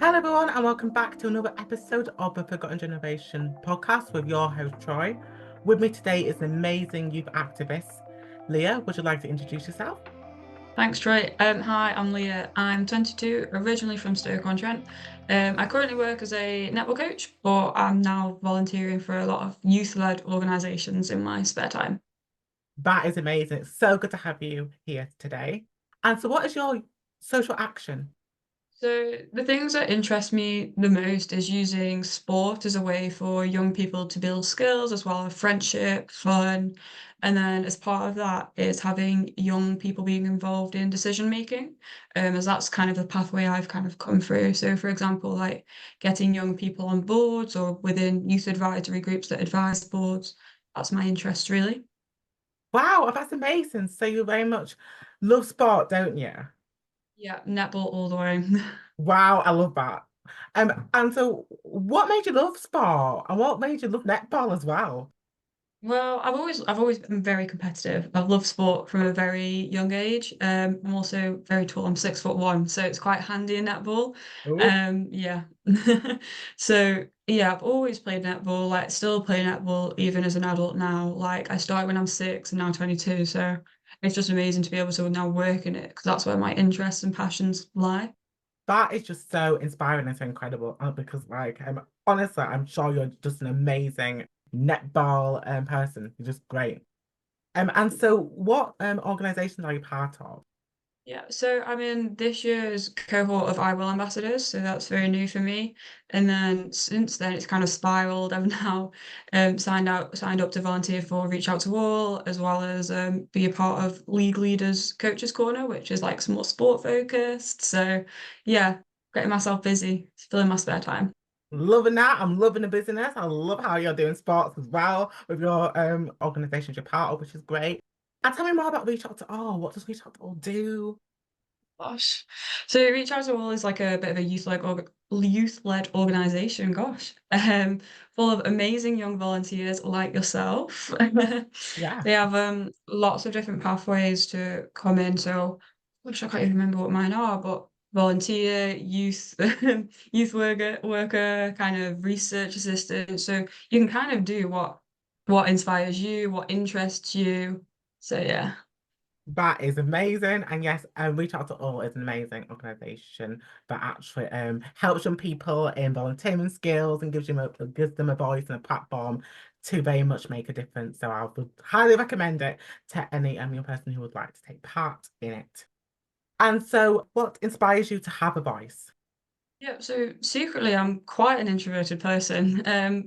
Hello, everyone, and welcome back to another episode of the Forgotten Generation podcast with your host, Troy. With me today is an amazing youth activist. Leah, would you like to introduce yourself? Thanks, Troy. Hi, I'm Leah. I'm 22, originally from Stoke-on-Trent. I currently work as a netball coach, but I'm now volunteering for a lot of youth-led organisations in my spare time. That is amazing. It's so good to have you here today. And so, what is your social action? So the things that interest me the most is using sport as a way for young people to build skills as well as friendship, fun. And then as part of that is having young people being involved in decision making, as that's kind of the pathway I've kind of come through. So for example, like getting young people on boards or within youth advisory groups that advise boards, that's my interest really. Wow, that's amazing. So, you very much love sport, don't you? Yeah, netball all the way. Wow, I love that. And so, what made you love sport, and what made you love netball as well? Well, I've always been very competitive. I've loved sport from a very young age. I'm also very tall. I'm 6'1", so it's quite handy in netball. Oh, Yeah. So yeah, I've always played netball, like still play netball even as an adult now. Like I started when I'm 6 and now 22. So it's just amazing to be able to now work in it because that's where my interests and passions lie. that is just so inspiring and so incredible. Because, honestly, I'm sure you're just an amazing netball person. You're just great. And so, what organizations are you part of? Yeah, so I'm in this year's cohort of I Will ambassadors, so that's very new for me. And then since then, it's kind of spiraled. I've now signed up to volunteer for Reach Out to All, as well as be a part of League Leaders Coaches Corner, which is like some more sport focused. So yeah, getting myself busy, filling my spare time. Loving that. I'm loving the business. I love how you're doing sports as well with your organizations you're part of, which is great. And tell me more about Reach Out to All. What does Reach Out to All do? Gosh. So Reach Out to All is like a bit of a youth-led organization, gosh. Full of amazing young volunteers like yourself. Yeah. They have lots of different pathways to come in. So gosh, I can't even remember what mine are, but volunteer, youth, youth worker, kind of research assistant. So you can kind of do what inspires you, what interests you. So yeah. That is amazing. And yes, Reach Out to All is an amazing organization that actually helps young people in volunteering skills and gives them a voice and a platform to very much make a difference. So I would highly recommend it to any young person who would like to take part in it. And so, what inspires you to have a voice? Yeah, so secretly, I'm quite an introverted person,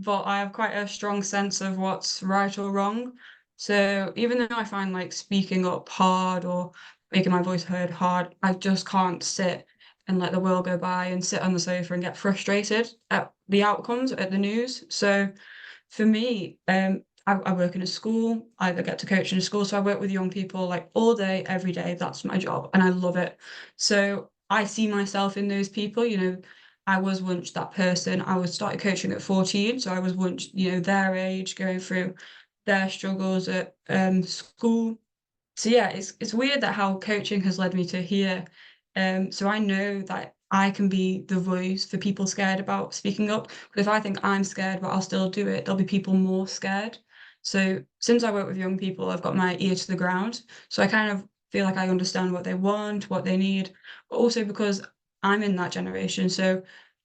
but I have quite a strong sense of what's right or wrong. So even though I find like speaking up hard or making my voice heard hard, I just can't sit and let the world go by and sit on the sofa and get frustrated at the outcomes at the news. So for me, I work in a school. I get to coach in a school, so I work with young people like all day, every day. That's my job, and I love it. So I see myself in those people. I was once that person. I was started coaching at 14, so I was once, their age, going through their struggles at school. So yeah, it's weird that how coaching has led me to here. So I know that I can be the voice for people scared about speaking up. Because if I think I'm scared, but I'll still do it, there'll be people more scared. So since I work with young people, I've got my ear to the ground. So I kind of feel like I understand what they want, what they need, but also because I'm in that generation. So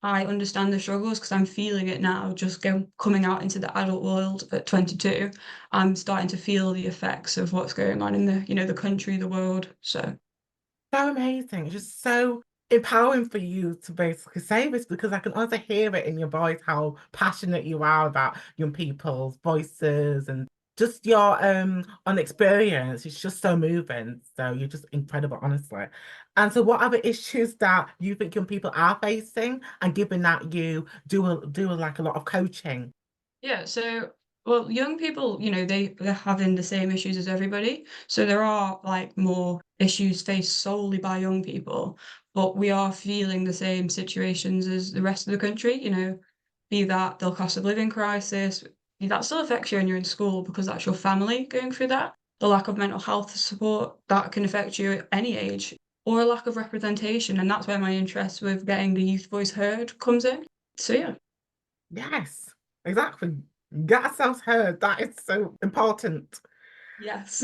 I understand the struggles because I'm feeling it now, just coming out into the adult world at 22. I'm starting to feel the effects of what's going on in the country, the world. So So amazing. It's just so empowering for you to basically say this because I can also hear it in your voice how passionate you are about young people's voices and just your on experience. It's just so moving. So you're just incredible, honestly. And so what other issues that you think young people are facing and given that you do like a lot of coaching? yeah, so well, young people, they're having the same issues as everybody. So there are like more issues faced solely by young people, but we are feeling the same situations as the rest of the country, be that the cost of living crisis, that still affects you when you're in school because that's your family going through that. The lack of mental health support, that can affect you at any age. or a lack of representation, and that's where my interest with getting the youth voice heard comes in. So yeah. Yes, exactly. Get ourselves heard. That is so important. Yes.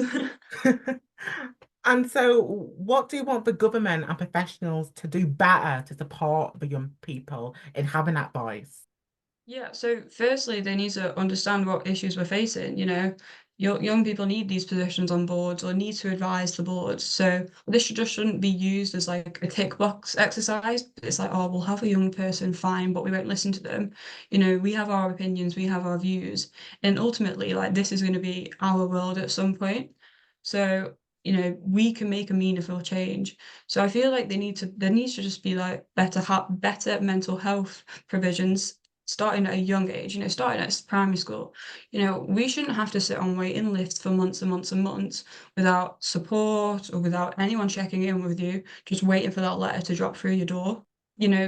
And so, what do you want the government and professionals to do better to support the young people in having that voice? Yeah, so firstly, they need to understand what issues we're facing. Young people need these positions on boards or need to advise the boards. So this just shouldn't be used as like a tick box exercise. It's like, oh, we'll have a young person, fine, but we won't listen to them. We have our opinions, we have our views, and ultimately, like this is going to be our world at some point. So, we can make a meaningful change. So I feel like there needs to just be like better mental health provisions starting at a young age, starting at primary school. We shouldn't have to sit on waiting lists for months and months and months without support or without anyone checking in with you, just waiting for that letter to drop through your door.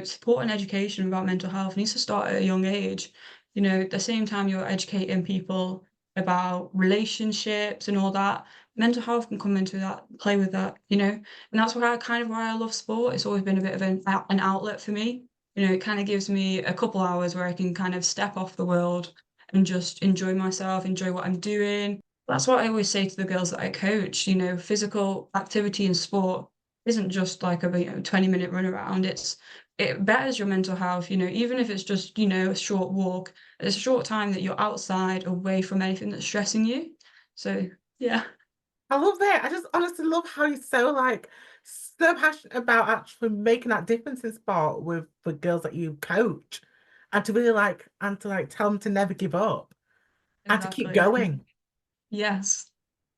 Support and education about mental health needs to start at a young age. At the same time you're educating people about relationships and all that, mental health can come into that, play with that, and that's why I love sport. It's always been a bit of an outlet for me. It kind of gives me a couple hours where I can kind of step off the world and just enjoy myself, enjoy what I'm doing. That's what I always say to the girls that I coach, physical activity and sport isn't just like a 20-minute run around. It betters your mental health, even if it's just, a short walk. It's a short time that you're outside away from anything that's stressing you. So yeah. I love that. I just honestly love how you're so passionate about actually making that difference in sport with the girls that you coach, and to really tell them to never give up and to keep Exactly. going. Yes.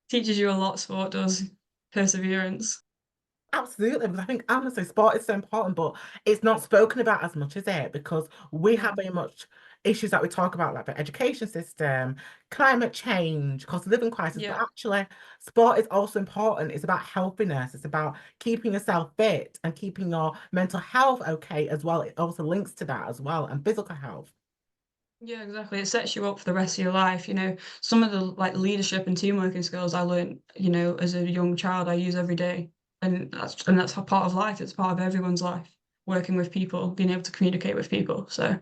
Teaches you a lot, sport does. Perseverance. Absolutely, because I think honestly, sport is so important, but it's not spoken about as much, is it? Because we have No. very much issues that we talk about, like the education system, climate change, cost of living crisis. But Yeah. actually, sport is also important. It's about healthiness. It's about keeping yourself fit and keeping your mental health okay as well. It also links to that as well, and physical health. Yeah, exactly. It sets you up for the rest of your life. Some of the like leadership and team working skills I learned, as a young child, I use every day. And that's a part of life. It's part of everyone's life. Working with people, being able to communicate with people. So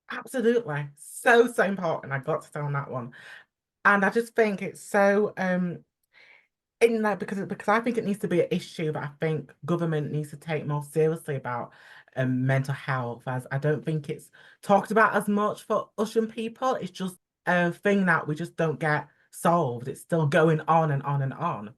Absolutely. So, so important. I got to say on that one. And I just think it's so in that because I think it needs to be an issue that I think government needs to take more seriously about mental health, as I don't think it's talked about as much for us young people. It's just a thing that we just don't get solved. It's still going on and on and on.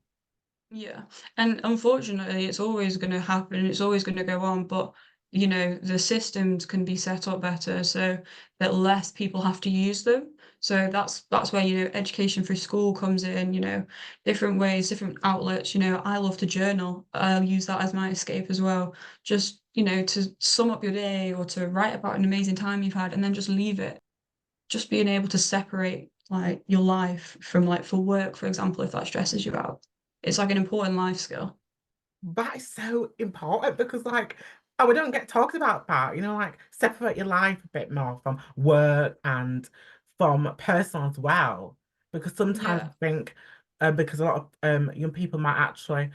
yeah. And unfortunately, it's always going to happen. It's always going to go on. But, the systems can be set up better so that less people have to use them. So that's where, education through school comes in, different ways, different outlets. I love to journal. I'll use that as my escape as well. Just, to sum up your day or to write about an amazing time you've had and then just leave it. Just being able to separate like your life from like for work, for example, if that stresses you out. It's like an important life skill. That is so important because, we don't get talked about that, separate your life a bit more from work and from personal as well. Because sometimes I Yeah. think, because a lot of young people might actually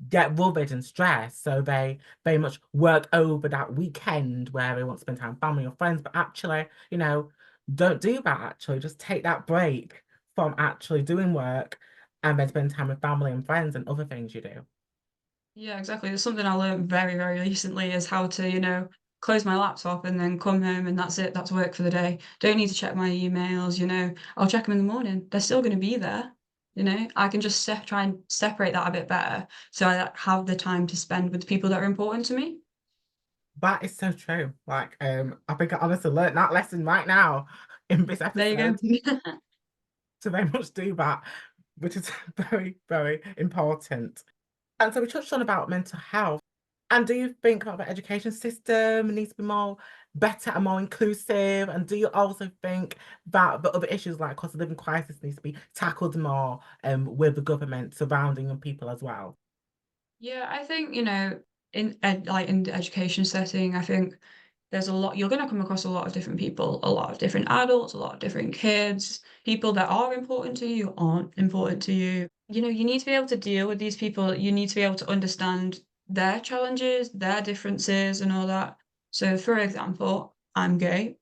get worried and stressed, so they very much work over that weekend where they want to spend time with family or friends, but actually, don't do that actually. Just take that break from actually doing work and then spend time with family and friends and other things you do. Yeah, exactly. There's something I learned very, very recently is how to, close my laptop and then come home and that's it. That's work for the day. Don't need to check my emails, I'll check them in the morning. They're still going to be there. I can just try and separate that a bit better so I have the time to spend with the people that are important to me. That is so true. I think I honestly learned that lesson right now in this There you episode go. to very much do that, which is very, very important. And so we touched on about mental health. And do you think about the education system needs to be more better and more inclusive? And do you also think that the other issues like cost of living crisis needs to be tackled more with the government surrounding young people as well? Yeah, I think, in the education setting, I think there's a lot, you're going to come across a lot of different people, a lot of different adults, a lot of different kids, people that are important to you, aren't important to you. You need to be able to deal with these people. You need to be able to understand their challenges, their differences, and all that. So, for example, I'm gay,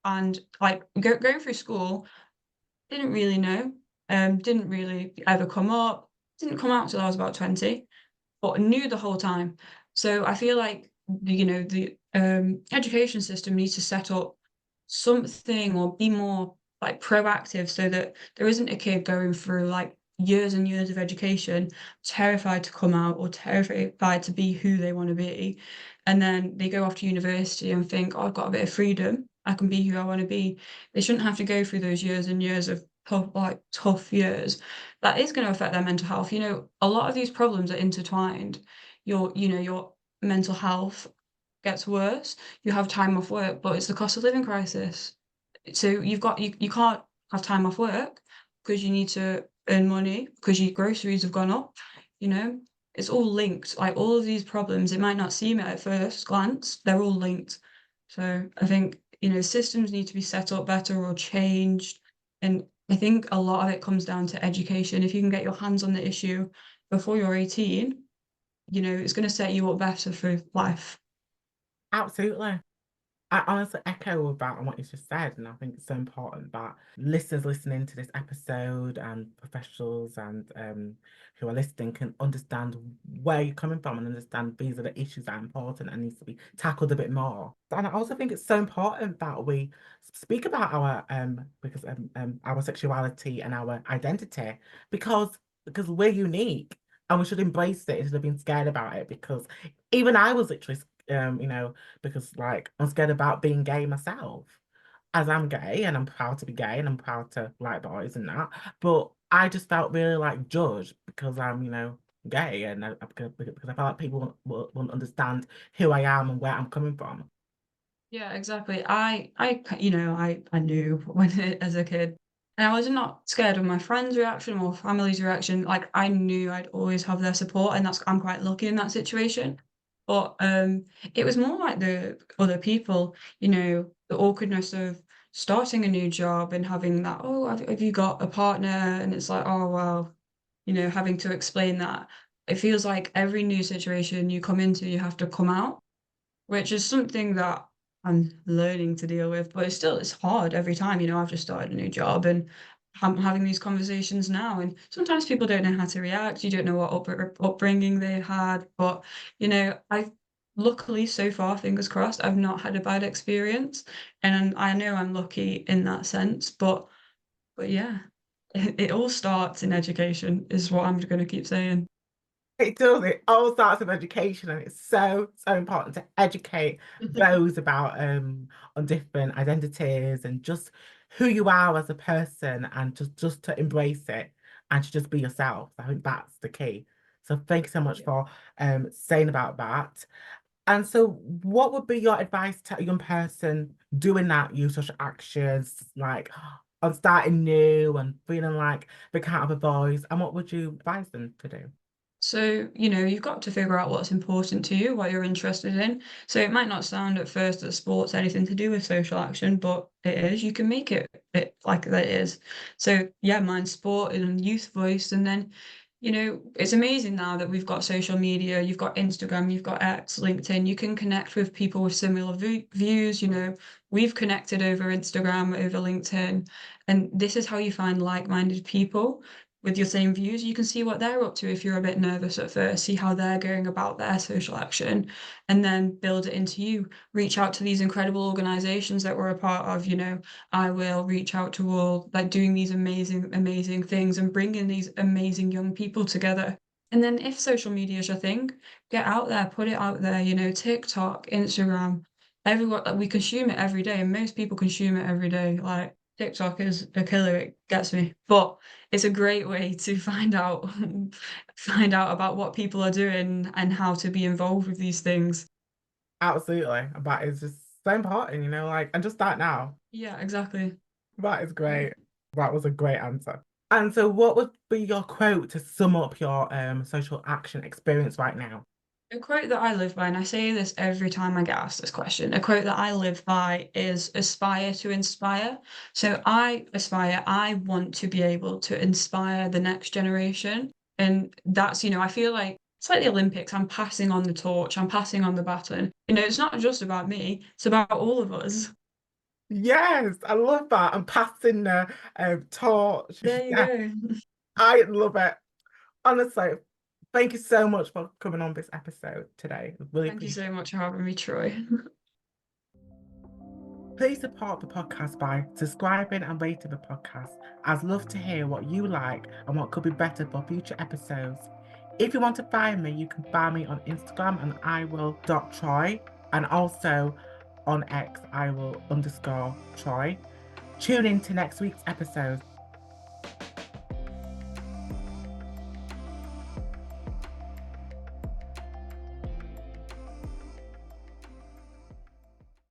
and like going through school, didn't really know, didn't really ever come up, didn't come out till I was about 20, but knew the whole time. So I feel like the education system needs to set up something or be more like proactive so that there isn't a kid going through like years and years of education, terrified to come out or terrified to be who they want to be. And then they go off to university and think, oh, I've got a bit of freedom. I can be who I want to be. They shouldn't have to go through those years and years of tough years. That is going to affect their mental health. A lot of these problems are intertwined. Your mental health gets worse. You have time off work, but it's the cost of living crisis. So you can't have time off work because you need to earn money because your groceries have gone up, you know. It's all linked. Like all of these problems, it might not seem it at first glance, they're all linked. So I think, systems need to be set up better or changed. And I think a lot of it comes down to education. If you can get your hands on the issue before you're 18, it's going to set you up better for life. Absolutely. I honestly echo about on what you just said, and I think it's so important that listeners listening to this episode and professionals and who are listening can understand where you're coming from and understand these are the issues that are important and needs to be tackled a bit more. And I also think it's so important that we speak about our sexuality and our identity because we're unique and we should embrace it instead of being scared about it because even I was literally because like I'm scared about being gay myself. As I'm gay and I'm proud to be gay and I'm proud to like boys and that. But I just felt really like judged because I'm, gay and because I felt like people won't understand who I am and where I'm coming from. Yeah, exactly. I knew when as a kid, and I was not scared of my friends' reaction or family's reaction. Like I knew I'd always have their support, and I'm quite lucky in that situation. But it was more like the other people, the awkwardness of starting a new job and having that, oh, have you got a partner? And it's like, oh, well, having to explain that. It feels like every new situation you come into, you have to come out, which is something that I'm learning to deal with, but it's hard every time. I've just started a new job and I'm having these conversations now, and sometimes people don't know how to react. You don't know what upbringing they had, but I luckily so far, fingers crossed, I've not had a bad experience, and I know I'm lucky in that sense. But yeah, it all starts in education, is what I'm going to keep saying. It does. It all starts with education, and it's so, so important to educate those about on different identities and just who you are as a person and just to embrace it and to just be yourself. I think that's the key. So thank you so much Yeah. for saying about that. And so what would be your advice to a young person doing that, use social actions, like on starting new and feeling like they can't have a voice? And what would you advise them to do? So, you've got to figure out what's important to you, what you're interested in. So it might not sound at first that sports anything to do with social action, but it is. You can make it like that is. So yeah, mine's sport and youth voice. And then, it's amazing now that we've got social media, you've got Instagram, you've got X, LinkedIn. You can connect with people with similar views. We've connected over Instagram, over LinkedIn, and this is how you find like-minded people with your same views. You can see what they're up to if you're a bit nervous at first, see how they're going about their social action, and then build it into you. Reach out to these incredible organizations that we're a part of. I will reach out to all, like doing these amazing, amazing things and bringing these amazing young people together. And then if social media is your thing, get out there, put it out there, TikTok, Instagram, everyone, like, we consume it every day, and most people consume it every day. Like TikTok is a killer, it gets me. But it's a great way to find out find out about what people are doing and how to be involved with these things. Absolutely. That is just so important, like, and just start now. Yeah, exactly. That is Yeah. great. That was a great answer. And so what would be your quote to sum up your social action experience right now? A quote that I live by, and I say this every time I get asked this question, a quote that I live by is aspire to inspire. So I want to be able to inspire the next generation. And that's, I feel like it's like the Olympics. I'm passing on the torch, I'm passing on the baton. You know, it's not just about me, it's about all of us. Yes, I love that. I'm passing the torch. There you Yeah, go. I love it. Honestly, thank you so much for coming on this episode today. I really Thank you appreciate so it. much for having me, Troy. Please support the podcast by subscribing and rating the podcast. I'd love to hear what you like and what could be better for future episodes. If you want to find me, you can find me on Instagram and I will .troy, and also on X I will _Troy. Tune in to next week's episode.